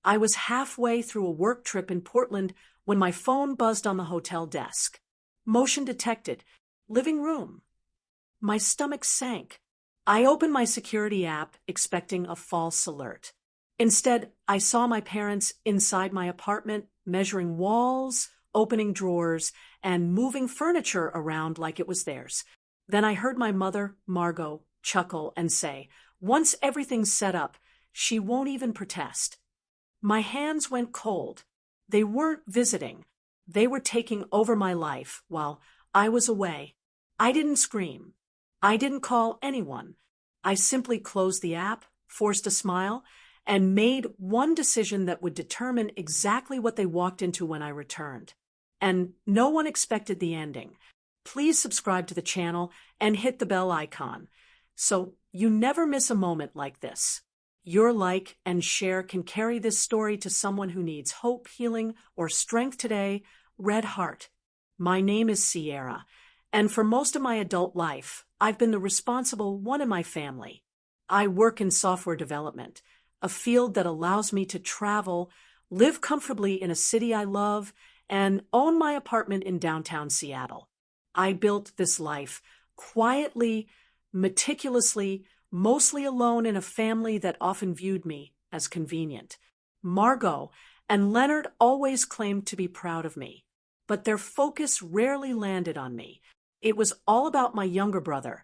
I was halfway through a work trip in Portland when my phone buzzed on the hotel desk. Motion detected. Living room. My stomach sank. I opened my security app, expecting a false alert. Instead, I saw my parents inside my apartment, measuring walls, opening drawers, and moving furniture around like it was theirs. Then I heard my mother, Margot, chuckle and say, "Once everything's set up, she won't even protest." My hands went cold. They weren't visiting. They were taking over my life while I was away. I didn't scream. I didn't call anyone. I simply closed the app, forced a smile, and made one decision that would determine exactly what they walked into when I returned. And no one expected the ending. Please subscribe to the channel and hit the bell icon so you never miss a moment like this. Your like and share can carry this story to someone who needs hope, healing, or strength today. Red Heart. My name is Sierra, and for most of my adult life, I've been the responsible one in my family. I work in software development, a field that allows me to travel, live comfortably in a city I love, and own my apartment in downtown Seattle. I built this life quietly, meticulously, mostly alone in a family that often viewed me as convenient. Margot and Leonard always claimed to be proud of me, but their focus rarely landed on me. It was all about my younger brother,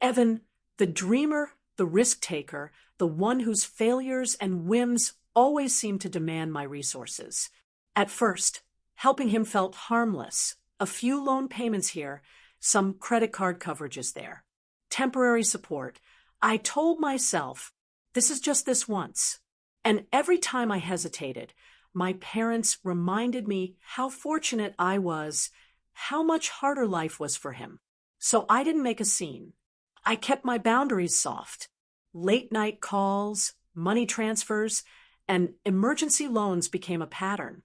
Evan, the dreamer, the risk-taker, the one whose failures and whims always seemed to demand my resources. At first, helping him felt harmless. A few loan payments here, some credit card coverages there. Temporary support. I told myself, this is just this once. And every time I hesitated, my parents reminded me how fortunate I was, how much harder life was for him. So I didn't make a scene. I kept my boundaries soft. Late night calls, money transfers, and emergency loans became a pattern.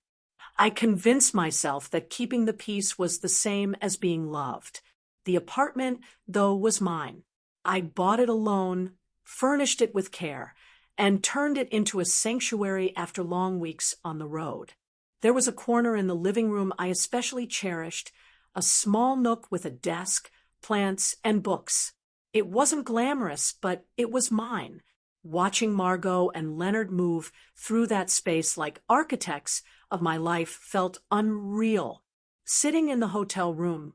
I convinced myself that keeping the peace was the same as being loved. The apartment, though, was mine. I bought it alone, furnished it with care, and turned it into a sanctuary after long weeks on the road. There was a corner in the living room I especially cherished, a small nook with a desk, plants, and books. It wasn't glamorous, but it was mine. Watching Margot and Leonard move through that space like architects of my life felt unreal. Sitting in the hotel room,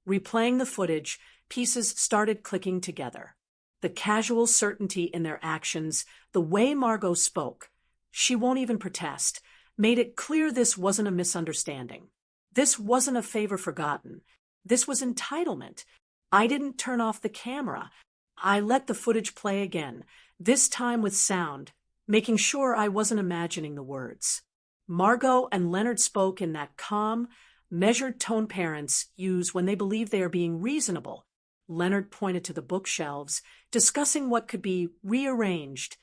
replaying the footage, pieces started clicking together. The casual certainty in their actions, the way Margot spoke, she won't even protest, made it clear this wasn't a misunderstanding. This wasn't a favor forgotten. This was entitlement. I didn't turn off the camera. I let the footage play again, this time with sound, making sure I wasn't imagining the words. Margot and Leonard spoke in that calm, measured tone parents use when they believe they are being reasonable. Leonard pointed to the bookshelves, discussing what could be rearranged.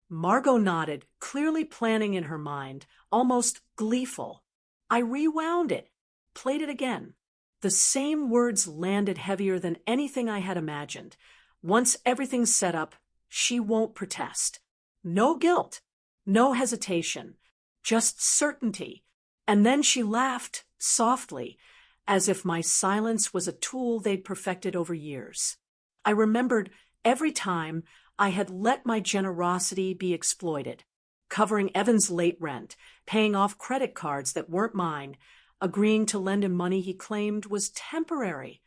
Margot nodded, clearly planning in her mind, almost gleeful. I rewound it, played it again. The same words landed heavier than anything I had imagined. Once everything's set up, she won't protest. No guilt, no hesitation, just certainty. And then she laughed softly, as if my silence was a tool they'd perfected over years. I remembered every time I had let my generosity be exploited, covering Evan's late rent, paying off credit cards that weren't mine, agreeing to lend him money he claimed was temporary.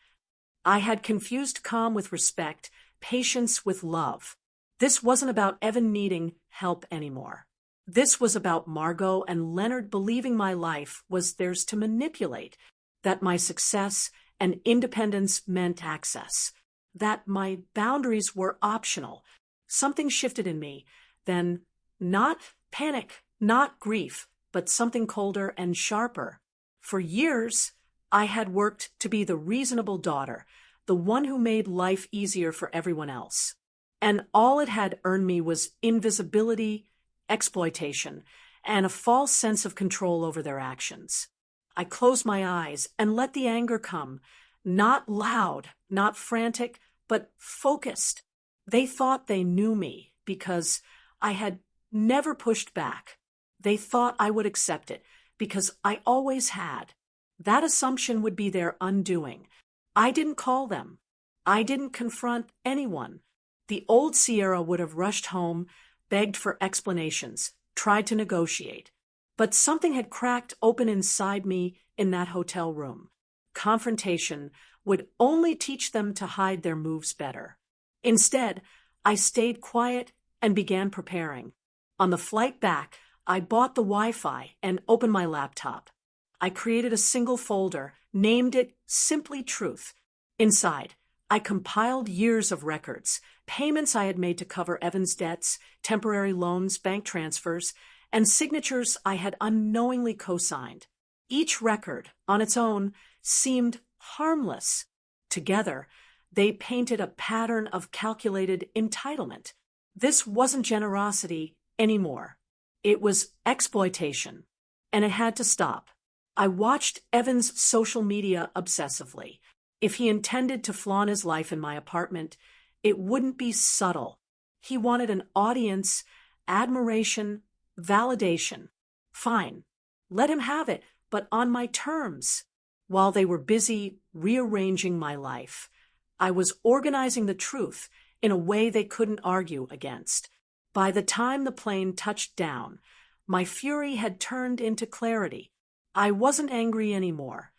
I had confused calm with respect, patience with love. This wasn't about Evan needing help anymore. This was about Margot and Leonard believing my life was theirs to manipulate, that my success and independence meant access, that my boundaries were optional. Something shifted in me, then not panic, not grief, but something colder and sharper. For years, I had worked to be the reasonable daughter, the one who made life easier for everyone else. And all it had earned me was invisibility, exploitation, and a false sense of control over their actions. I closed my eyes and let the anger come, not loud, not frantic, but focused. They thought they knew me because I had never pushed back. They thought I would accept it, because I always had. That assumption would be their undoing. I didn't call them. I didn't confront anyone. The old Sierra would have rushed home, begged for explanations, tried to negotiate. But something had cracked open inside me in that hotel room. Confrontation would only teach them to hide their moves better. Instead, I stayed quiet and began preparing. On the flight back, I bought the Wi-Fi and opened my laptop. I created a single folder, named it Simply Truth. Inside, I compiled years of records, payments I had made to cover Evan's debts, temporary loans, bank transfers, and signatures I had unknowingly co-signed. Each record, on its own, seemed harmless. Together, they painted a pattern of calculated entitlement. This wasn't generosity anymore. It was exploitation, and it had to stop. I watched Evan's social media obsessively. If he intended to flaunt his life in my apartment, it wouldn't be subtle. He wanted an audience, admiration, validation. Fine, let him have it, but on my terms. While they were busy rearranging my life, I was organizing the truth in a way they couldn't argue against. By the time the plane touched down, my fury had turned into clarity. I wasn't angry anymore.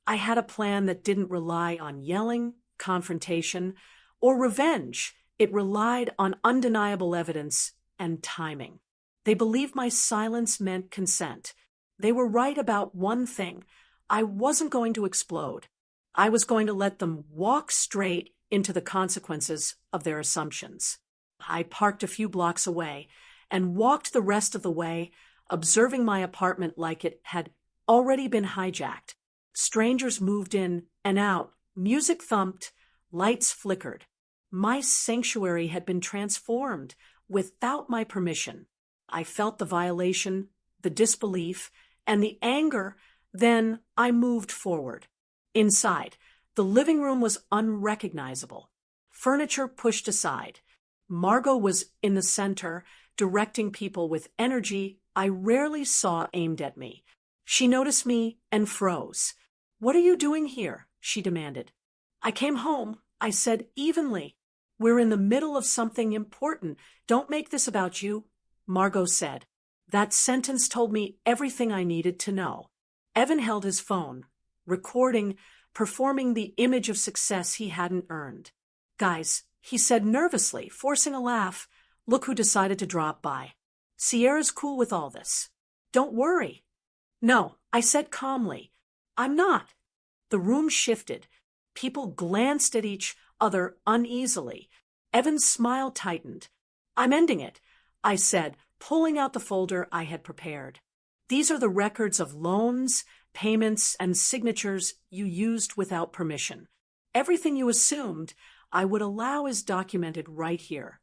I had a plan that didn't rely on yelling, confrontation, or revenge. It relied on undeniable evidence and timing. They believed my silence meant consent. They were right about one thing. I wasn't going to explode. I was going to let them walk straight into the consequences of their assumptions. I parked a few blocks away and walked the rest of the way, observing my apartment like it had already been hijacked. Strangers moved in and out, music thumped, lights flickered. My sanctuary had been transformed without my permission. I felt the violation, the disbelief, and the anger. Then I moved forward. Inside, the living room was unrecognizable. Furniture pushed aside. Margot was in the center, directing people with energy I rarely saw aimed at me. She noticed me and froze. "What are you doing here?" she demanded. "I came home," I said evenly. "We're in the middle of something important. Don't make this about you," Margot said. That sentence told me everything I needed to know. Evan held his phone, recording, performing the image of success he hadn't earned. "Guys," he said nervously, forcing a laugh, "look who decided to drop by. Sierra's cool with all this. Don't worry." "No," I said calmly. "I'm not." The room shifted. People glanced at each other uneasily. Evan's smile tightened. "I'm ending it," I said, pulling out the folder I had prepared. "These are the records of loans, payments, and signatures you used without permission. Everything you assumed I would allow is documented right here."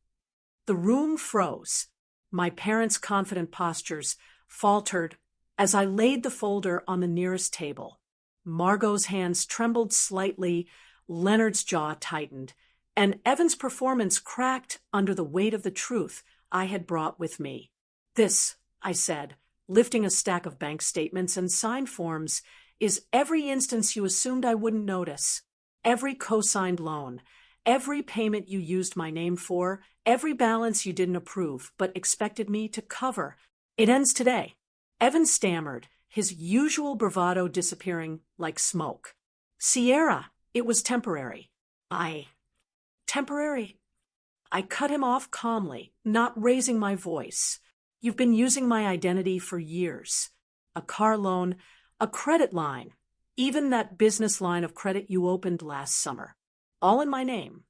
The room froze. My parents' confident postures faltered as I laid the folder on the nearest table. Margot's hands trembled slightly, Leonard's jaw tightened, and Evan's performance cracked under the weight of the truth I had brought with me. "This," I said, lifting a stack of bank statements and sign forms, "is every instance you assumed I wouldn't notice. Every co-signed loan, every payment you used my name for, every balance you didn't approve but expected me to cover. It ends today." Evan stammered, his usual bravado disappearing like smoke. "Sierra, it was temporary." Temporary?" I cut him off calmly, not raising my voice. "You've been using my identity for years. A car loan, a credit line, even that business line of credit you opened last summer. All in my name.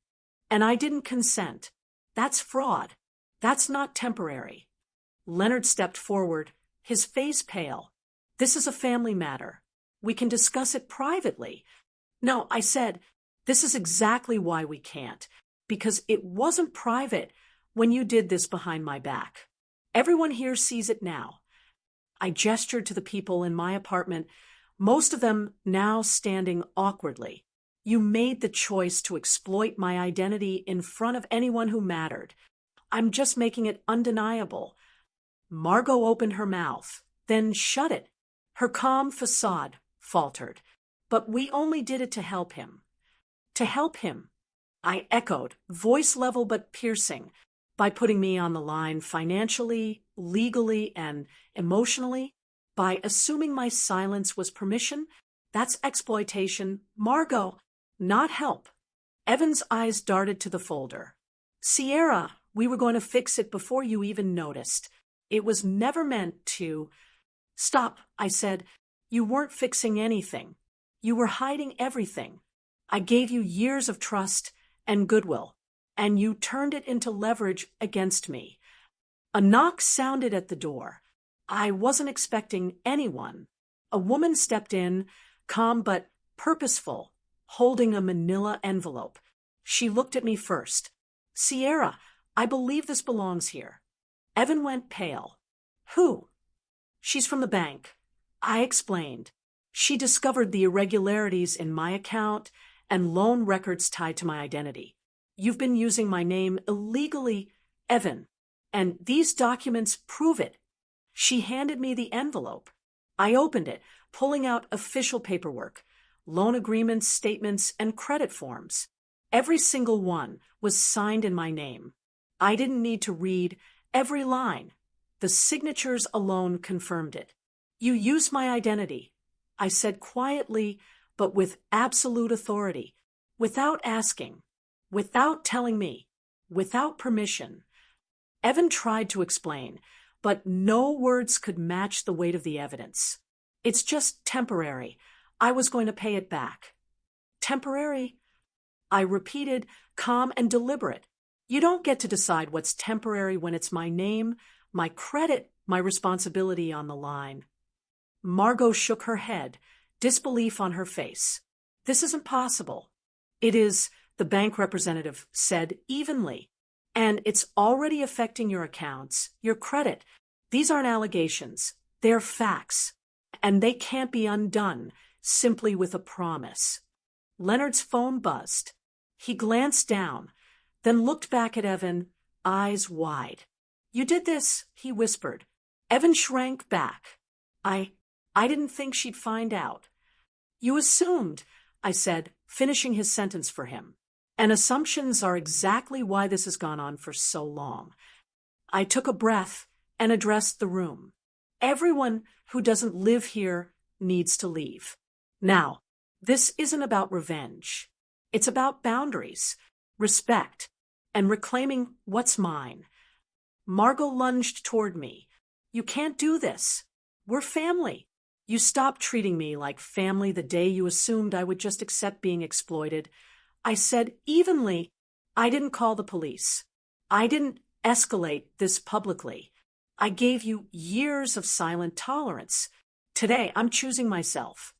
And I didn't consent. That's fraud. That's not temporary." Leonard stepped forward, his face pale. "This is a family matter. We can discuss it privately." "No," I said, "this is exactly why we can't. Because it wasn't private when you did this behind my back. Everyone here sees it now." I gestured to the people in my apartment, most of them now standing awkwardly. "You made the choice to exploit my identity in front of anyone who mattered. I'm just making it undeniable." Margot opened her mouth, then shut it. Her calm facade faltered. But we only did it to help him. To help him, I echoed, voice level but piercing, by putting me on the line financially, legally, and emotionally, by assuming my silence was permission. That's exploitation. Margot, not help. Evan's eyes darted to the folder. Sierra, we were going to fix it before you even noticed. It was never meant to. Stop, I said. You weren't fixing anything. You were hiding everything. I gave you years of trust and goodwill, and you turned it into leverage against me. A knock sounded at the door. I wasn't expecting anyone. A woman stepped in, calm but purposeful, holding a manila envelope. She looked at me first. Sierra, I believe this belongs here. Evan went pale. Who? She's from the bank. I explained. She discovered the irregularities in my account and loan records tied to my identity. You've been using my name illegally, Evan, and these documents prove it. She handed me the envelope. I opened it, pulling out official paperwork, loan agreements, statements, and credit forms. Every single one was signed in my name. I didn't need to read every line. The signatures alone confirmed it. You used my identity, I said quietly, but with absolute authority, without asking, without telling me, without permission. Evan tried to explain, but no words could match the weight of the evidence. It's just temporary. I was going to pay it back. Temporary? I repeated, calm and deliberate. You don't get to decide what's temporary when it's my name, my credit, my responsibility on the line. Margot shook her head, disbelief on her face. This isn't possible. It is, the bank representative said evenly. And it's already affecting your accounts, your credit. These aren't allegations. They're facts. And they can't be undone simply with a promise. Leonard's phone buzzed. He glanced down, then looked back at Evan, eyes wide. You did this, he whispered. Evan shrank back. I didn't think she'd find out. You assumed, I said, finishing his sentence for him. And assumptions are exactly why this has gone on for so long. I took a breath and addressed the room. Everyone who doesn't live here needs to leave. Now, this isn't about revenge. It's about boundaries, respect, and reclaiming what's mine. Margot lunged toward me. You can't do this. We're family. You stopped treating me like family the day you assumed I would just accept being exploited. I said evenly, I didn't call the police. I didn't escalate this publicly. I gave you years of silent tolerance. Today, I'm choosing myself.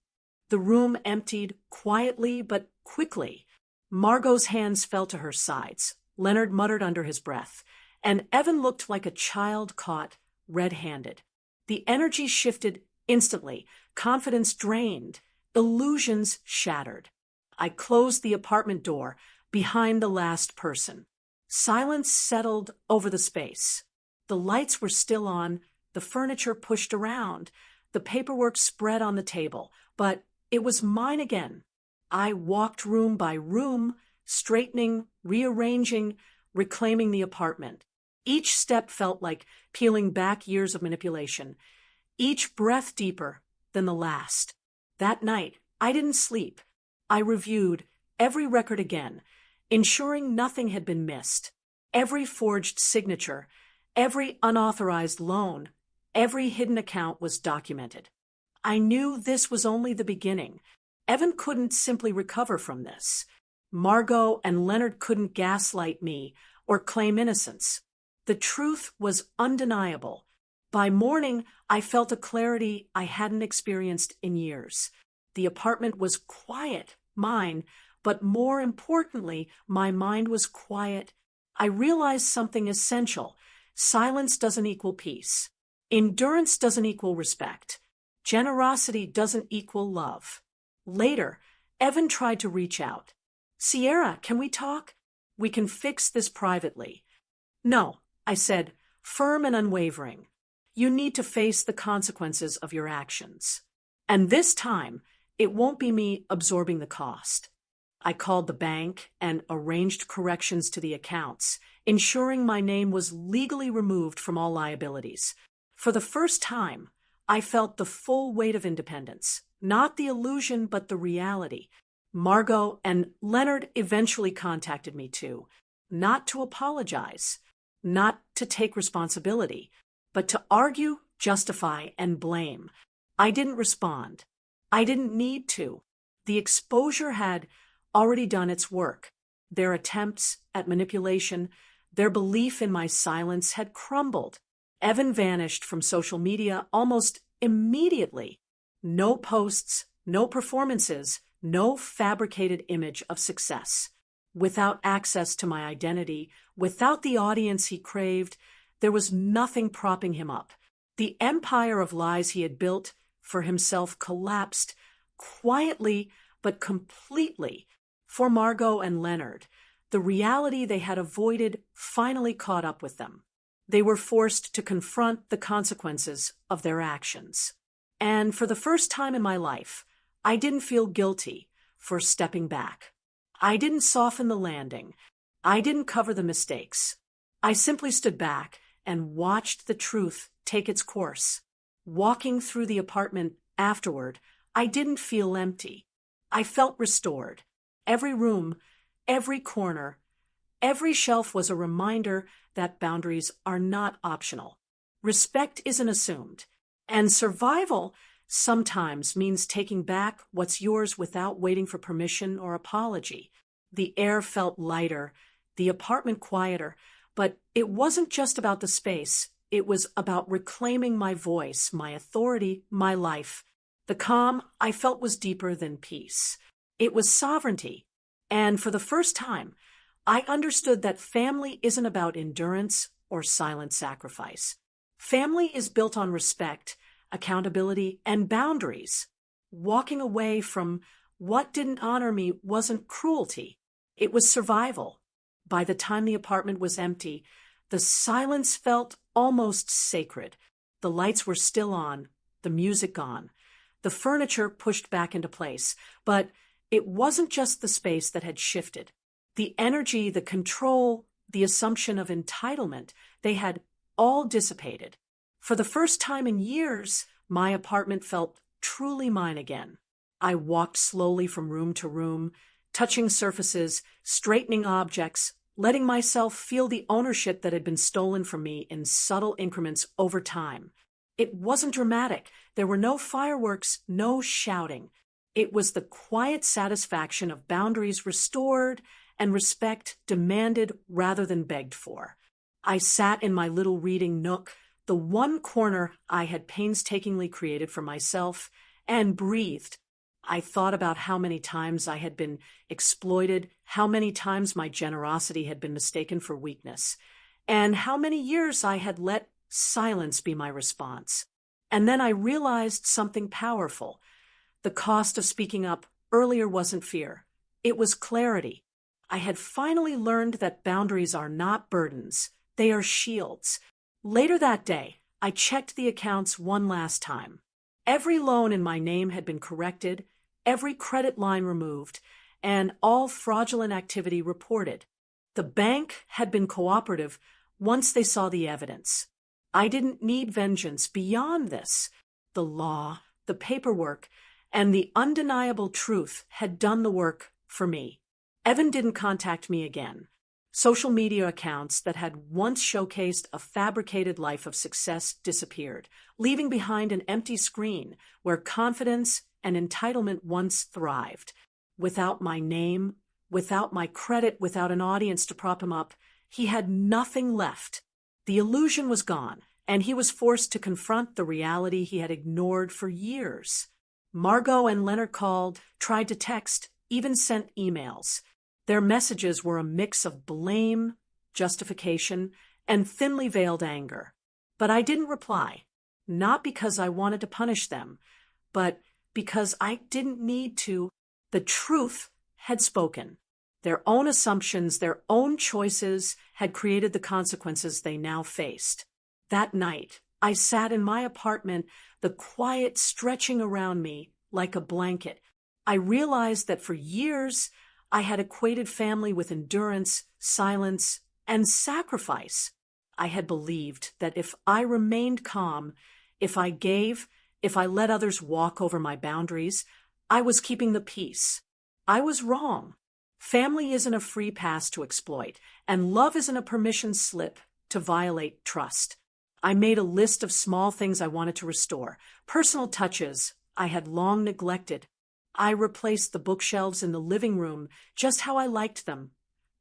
The room emptied quietly but quickly. Margot's hands fell to her sides. Leonard muttered under his breath, and Evan looked like a child caught red-handed. The energy shifted instantly, confidence drained, illusions shattered. I closed the apartment door behind the last person. Silence settled over the space. The lights were still on, the furniture pushed around, the paperwork spread on the table, but it was mine again. I walked room by room, straightening, rearranging, reclaiming the apartment. Each step felt like peeling back years of manipulation, each breath deeper than the last. That night, I didn't sleep. I reviewed every record again, ensuring nothing had been missed. Every forged signature, every unauthorized loan, every hidden account was documented. I knew this was only the beginning. Evan couldn't simply recover from this. Margot and Leonard couldn't gaslight me or claim innocence. The truth was undeniable. By morning, I felt a clarity I hadn't experienced in years. The apartment was quiet, mine, but more importantly, my mind was quiet. I realized something essential. Silence doesn't equal peace. Endurance doesn't equal respect. Generosity doesn't equal love. Later, Evan tried to reach out. Sierra, can we talk? We can fix this privately. No, I said, firm and unwavering. You need to face the consequences of your actions. And this time, it won't be me absorbing the cost. I called the bank and arranged corrections to the accounts, ensuring my name was legally removed from all liabilities. For the first time, I felt the full weight of independence, not the illusion but the reality. Margot and Leonard eventually contacted me too, not to apologize, not to take responsibility, but to argue, justify, and blame. I didn't respond. I didn't need to. The exposure had already done its work. Their attempts at manipulation, their belief in my silence had crumbled. Evan vanished from social media almost immediately. No posts, no performances, no fabricated image of success. Without access to my identity, without the audience he craved, there was nothing propping him up. The empire of lies he had built for himself collapsed quietly but completely. For Margot and Leonard, the reality they had avoided finally caught up with them. They were forced to confront the consequences of their actions. And for the first time in my life, I didn't feel guilty for stepping back. I didn't soften the landing. I didn't cover the mistakes. I simply stood back and watched the truth take its course. Walking through the apartment afterward, I didn't feel empty. I felt restored. Every room, every corner, every shelf was a reminder that boundaries are not optional. Respect isn't assumed. And survival sometimes means taking back what's yours without waiting for permission or apology. The air felt lighter, the apartment quieter, but it wasn't just about the space. It was about reclaiming my voice, my authority, my life. The calm I felt was deeper than peace. It was sovereignty. And for the first time, I understood that family isn't about endurance or silent sacrifice. Family is built on respect, accountability, and boundaries. Walking away from what didn't honor me wasn't cruelty. It was survival. By the time the apartment was empty, the silence felt almost sacred. The lights were still on, the music gone, the furniture pushed back into place. But it wasn't just the space that had shifted. The energy, the control, the assumption of entitlement, they had all dissipated. For the first time in years, my apartment felt truly mine again. I walked slowly from room to room, touching surfaces, straightening objects, letting myself feel the ownership that had been stolen from me in subtle increments over time. It wasn't dramatic. There were no fireworks, no shouting. It was the quiet satisfaction of boundaries restored and respect demanded rather than begged for. I sat in my little reading nook, the one corner I had painstakingly created for myself, and breathed. I thought about how many times I had been exploited, how many times my generosity had been mistaken for weakness, and how many years I had let silence be my response. And then I realized something powerful. The cost of speaking up earlier wasn't fear. It was clarity. I had finally learned that boundaries are not burdens. They are shields. Later that day, I checked the accounts one last time. Every loan in my name had been corrected, every credit line removed, and all fraudulent activity reported. The bank had been cooperative once they saw the evidence. I didn't need vengeance beyond this. The law, the paperwork, and the undeniable truth had done the work for me. Evan didn't contact me again. Social media accounts that had once showcased a fabricated life of success disappeared, leaving behind an empty screen where confidence and entitlement once thrived. Without my name, without my credit, without an audience to prop him up, he had nothing left. The illusion was gone, and he was forced to confront the reality he had ignored for years. Margot and Leonard called, tried to text, even sent emails. Their messages were a mix of blame, justification, and thinly veiled anger. But I didn't reply, not because I wanted to punish them, but because I didn't need to. The truth had spoken. Their own assumptions, their own choices had created the consequences they now faced. That night, I sat in my apartment, the quiet stretching around me like a blanket. I realized that for years I had equated family with endurance, silence, and sacrifice. I had believed that if I remained calm, if I gave, if I let others walk over my boundaries, I was keeping the peace. I was wrong. Family isn't a free pass to exploit, and love isn't a permission slip to violate trust. I made a list of small things I wanted to restore, personal touches I had long neglected. I replaced the bookshelves in the living room just how I liked them,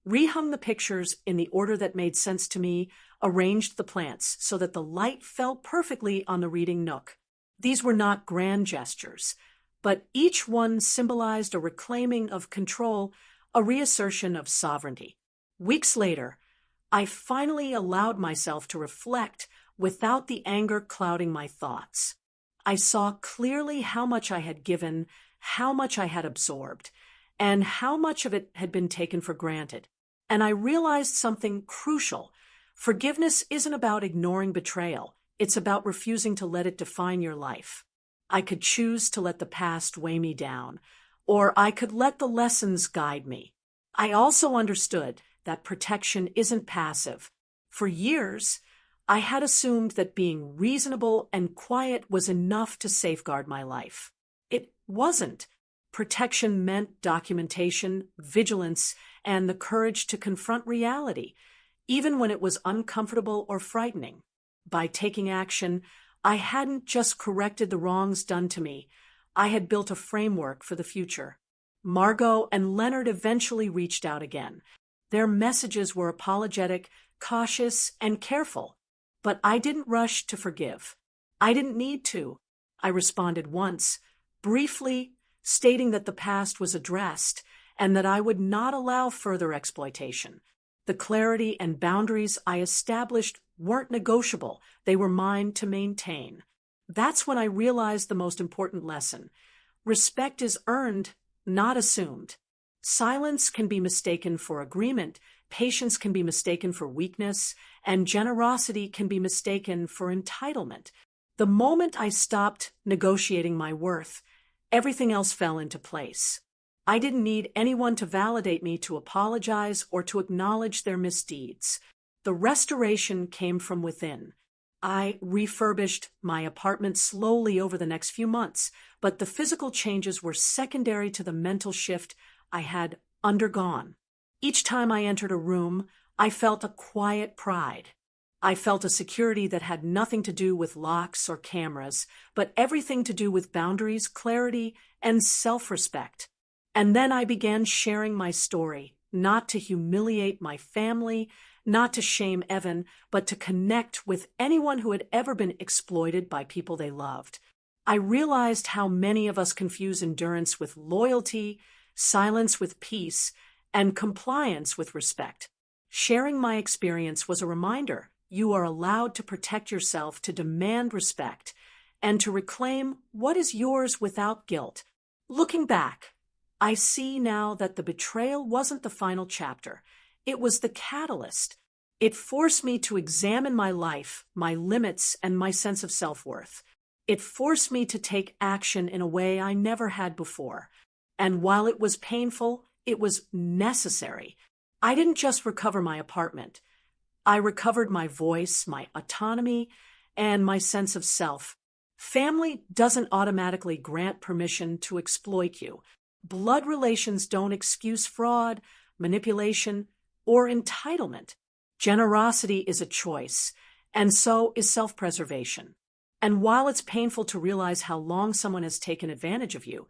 rehung the pictures in the order that made sense to me, arranged the plants so that the light fell perfectly on the reading nook. These were not grand gestures, but each one symbolized a reclaiming of control, a reassertion of sovereignty. Weeks later, I finally allowed myself to reflect without the anger clouding my thoughts. I saw clearly how much I had given, how much I had absorbed, and how much of it had been taken for granted. And I realized something crucial. Forgiveness isn't about ignoring betrayal. It's about refusing to let it define your life. I could choose to let the past weigh me down, or I could let the lessons guide me. I also understood that protection isn't passive. For years, I had assumed that being reasonable and quiet was enough to safeguard my life. It wasn't. Protection meant documentation, vigilance, and the courage to confront reality, even when it was uncomfortable or frightening. By taking action, I hadn't just corrected the wrongs done to me, I had built a framework for the future. Margot and Leonard eventually reached out again. Their messages were apologetic, cautious, and careful. But I didn't rush to forgive. I didn't need to. I responded once, briefly, stating that the past was addressed and that I would not allow further exploitation. The clarity and boundaries I established weren't negotiable. They were mine to maintain. That's when I realized the most important lesson. Respect is earned, not assumed. Silence can be mistaken for agreement, patience can be mistaken for weakness, and generosity can be mistaken for entitlement. The moment I stopped negotiating my worth, everything else fell into place. I didn't need anyone to validate me, to apologize, or to acknowledge their misdeeds. The restoration came from within. I refurbished my apartment slowly over the next few months, but the physical changes were secondary to the mental shift I had undergone. Each time I entered a room, I felt a quiet pride. I felt a security that had nothing to do with locks or cameras, but everything to do with boundaries, clarity, and self-respect. And then I began sharing my story, not to humiliate my family, not to shame Evan, but to connect with anyone who had ever been exploited by people they loved. I realized how many of us confuse endurance with loyalty, silence with peace, and compliance with respect. Sharing my experience was a reminder. You are allowed to protect yourself, to demand respect, and to reclaim what is yours without guilt. Looking back, I see now that the betrayal wasn't the final chapter. It was the catalyst. It forced me to examine my life, my limits, and my sense of self-worth. It forced me to take action in a way I never had before. And while it was painful, it was necessary. I didn't just recover my apartment. I recovered my voice, my autonomy, and my sense of self. Family doesn't automatically grant permission to exploit you. Blood relations don't excuse fraud, manipulation, or entitlement. Generosity is a choice, and so is self-preservation. And while it's painful to realize how long someone has taken advantage of you,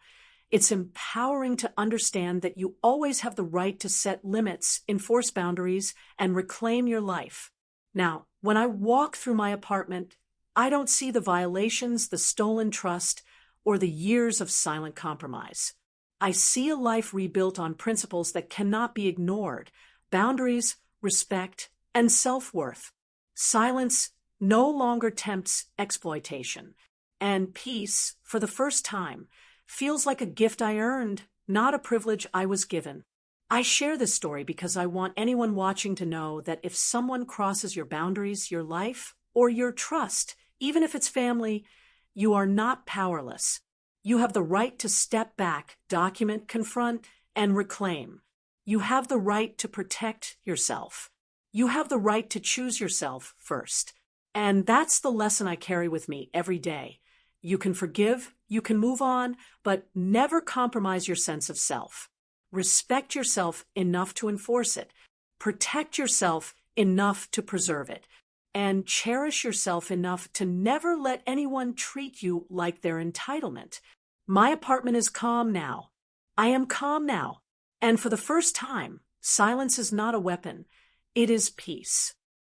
it's empowering to understand that you always have the right to set limits, enforce boundaries, and reclaim your life. Now, when I walk through my apartment, I don't see the violations, the stolen trust, or the years of silent compromise. I see a life rebuilt on principles that cannot be ignored: boundaries, respect, and self-worth. Silence no longer tempts exploitation, and peace, for the first time, feels like a gift I earned, not a privilege I was given. I share this story because I want anyone watching to know that if someone crosses your boundaries, your life, or your trust, even if it's family, you are not powerless. You have the right to step back, document, confront, and reclaim. You have the right to protect yourself. You have the right to choose yourself first. And that's the lesson I carry with me every day. You can forgive, you can move on, but never compromise your sense of self. Respect yourself enough to enforce it. Protect yourself enough to preserve it. And cherish yourself enough to never let anyone treat you like their entitlement. My apartment is calm now. I am calm now. And for the first time, silence is not a weapon. It is peace.